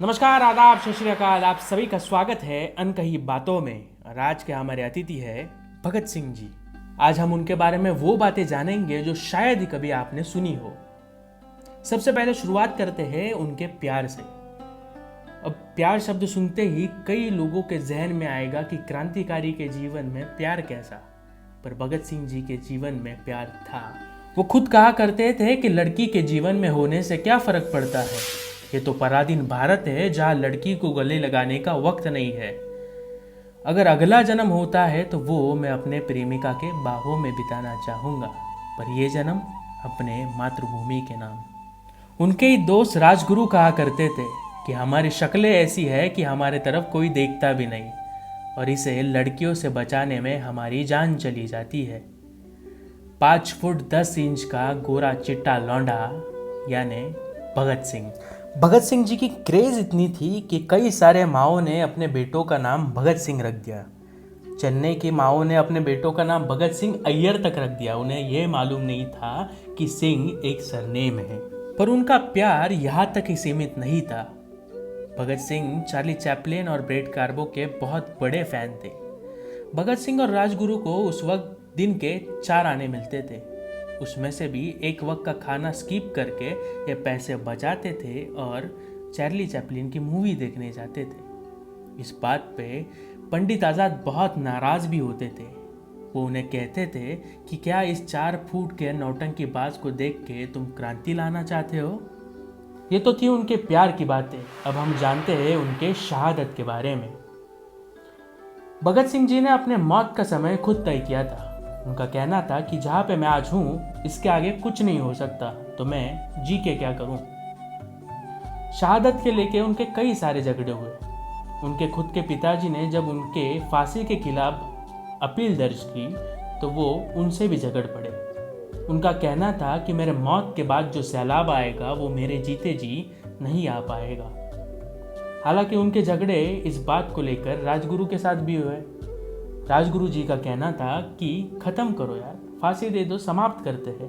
नमस्कार, आदाब, सत श्री अकाल। आप सभी का स्वागत है अनकही बातों में। और आज के हमारे अतिथि है भगत सिंह जी। आज हम उनके बारे में वो बातें जानेंगे जो शायद ही कभी आपने सुनी हो। सबसे पहले शुरुआत करते हैं उनके प्यार से। अब प्यार शब्द सुनते ही कई लोगों के जहन में आएगा कि क्रांतिकारी के जीवन में प्यार कैसा, पर भगत सिंह जी के जीवन में प्यार था। वो खुद कहा करते थे कि लड़की के जीवन में होने से क्या फर्क पड़ता है, ये तो पराधीन भारत है जहाँ लड़की को गले लगाने का वक्त नहीं है। अगर अगला जन्म होता है तो वो मैं अपने प्रेमिका के बाहों में बिताना चाहूँगा, पर ये जन्म अपने मातृभूमि के नाम। उनके ही दोस्त राजगुरु कहा करते थे कि हमारी शक्लें ऐसी है कि हमारे तरफ कोई देखता भी नहीं, और इसे लड़कियों से बचाने में हमारी जान चली जाती है। 5 फुट 10 इंच का गोरा चिट्टा लौंडा यानी भगत सिंह। भगत सिंह जी की क्रेज इतनी थी कि कई सारे माओं ने अपने बेटों का नाम भगत सिंह रख दिया। चेन्नई की माओं ने अपने बेटों का नाम भगत सिंह अय्यर तक रख दिया। उन्हें यह मालूम नहीं था कि सिंह एक सरनेम है। पर उनका प्यार यहाँ तक ही सीमित नहीं था। भगत सिंह चार्ली चैपलिन और ब्रेट कार्बो के बहुत बड़े फैन थे। भगत सिंह और राजगुरु को उस वक्त दिन के 4 आने मिलते थे। उसमें से भी एक वक्त का खाना स्किप करके ये पैसे बचाते थे और चार्ली चैपलिन की मूवी देखने जाते थे। इस बात पे पंडित आज़ाद बहुत नाराज भी होते थे। वो उन्हें कहते थे कि क्या इस 4 फुट के नौटंकीबाज को देख के तुम क्रांति लाना चाहते हो। ये तो थी उनके प्यार की बातें। अब हम जानते हैं उनके शहादत के बारे में। भगत सिंह जी ने अपने मौत का समय खुद तय किया था। उनका कहना था कि जहाँ पे मैं आज हूँ इसके आगे कुछ नहीं हो सकता, तो मैं जी के क्या करूँ। शहादत के लेके उनके कई सारे झगड़े हुए। उनके खुद के पिताजी ने जब उनके फांसी के खिलाफ अपील दर्ज की तो वो उनसे भी झगड़ पड़े। उनका कहना था कि मेरे मौत के बाद जो सैलाब आएगा वो मेरे जीते जी नहीं आ पाएगा। हालांकि उनके झगड़े इस बात को लेकर राजगुरु के साथ भी हुए। राजगुरु जी का कहना था कि ख़त्म करो यार, फांसी दे दो, समाप्त करते हैं।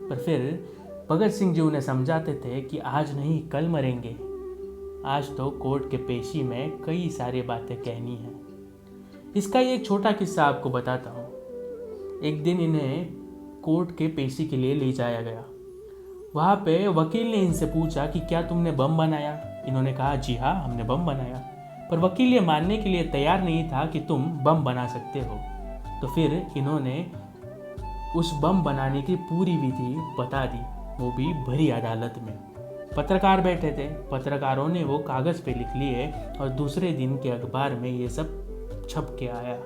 पर फिर भगत सिंह जी उन्हें समझाते थे कि आज नहीं कल मरेंगे। आज तो कोर्ट के पेशी में कई सारी बातें कहनी है। इसका ही एक छोटा किस्सा आपको बताता हूँ। एक दिन इन्हें कोर्ट के पेशी के लिए ले जाया गया। वहाँ पे वकील ने इनसे पूछा कि क्या तुमने बम बनाया। इन्होंने कहा जी हाँ, हमने बम बनाया। पर वकील ये मानने के लिए तैयार नहीं था कि तुम बम बना सकते हो। तो फिर इन्होंने उस बम बनाने की पूरी विधि बता दी, वो भी भरी अदालत में। पत्रकार बैठे थे। पत्रकारों ने वो कागज़ पे लिख लिए और दूसरे दिन के अखबार में ये सब छप के आया।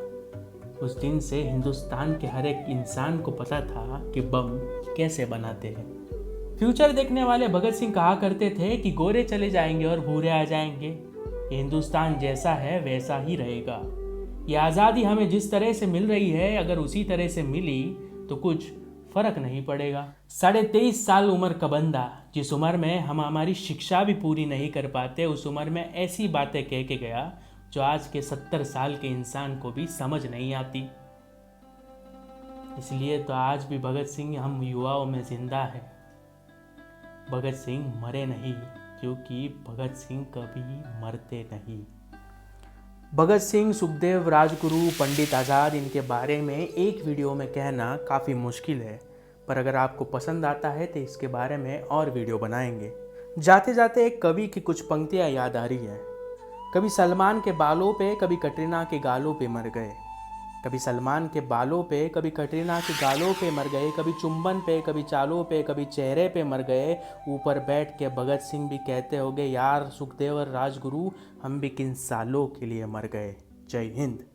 उस दिन से हिंदुस्तान के हर एक इंसान को पता था कि बम कैसे बनाते हैं। फ्यूचर देखने वाले भगत सिंह कहा करते थे कि गोरे चले जाएंगे और भूरे आ जाएंगे। ये हिंदुस्तान जैसा है वैसा ही रहेगा। ये आज़ादी हमें जिस तरह से मिल रही है, अगर उसी तरह से मिली तो कुछ फर्क नहीं पड़ेगा। 23.5 साल उम्र का बंदा, जिस उम्र में हम हमारी शिक्षा भी पूरी नहीं कर पाते, उस उम्र में ऐसी बातें कह के गया जो आज के 70 साल के इंसान को भी समझ नहीं आती। इसलिए तो आज भी भगत सिंह हम युवाओं में जिंदा है। भगत सिंह मरे नहीं, क्योंकि भगत सिंह कभी मरते नहीं। भगत सिंह, सुखदेव, राजगुरु, पंडित आज़ाद, इनके बारे में एक वीडियो में कहना काफ़ी मुश्किल है। पर अगर आपको पसंद आता है तो इसके बारे में और वीडियो बनाएंगे। जाते जाते एक कवि की कुछ पंक्तियाँ याद आ रही हैं। कभी सलमान के बालों पे, कभी कटरीना के गालों पे मर गए। कभी सलमान के बालों पे, कभी कटरीना के गालों पे मर गए। कभी चुंबन पे, कभी चालों पे, कभी चेहरे पे मर गए। ऊपर बैठ के भगत सिंह भी कहते होंगे, यार सुखदेव और राजगुरु, हम भी किन सालों के लिए मर गए। जय हिंद।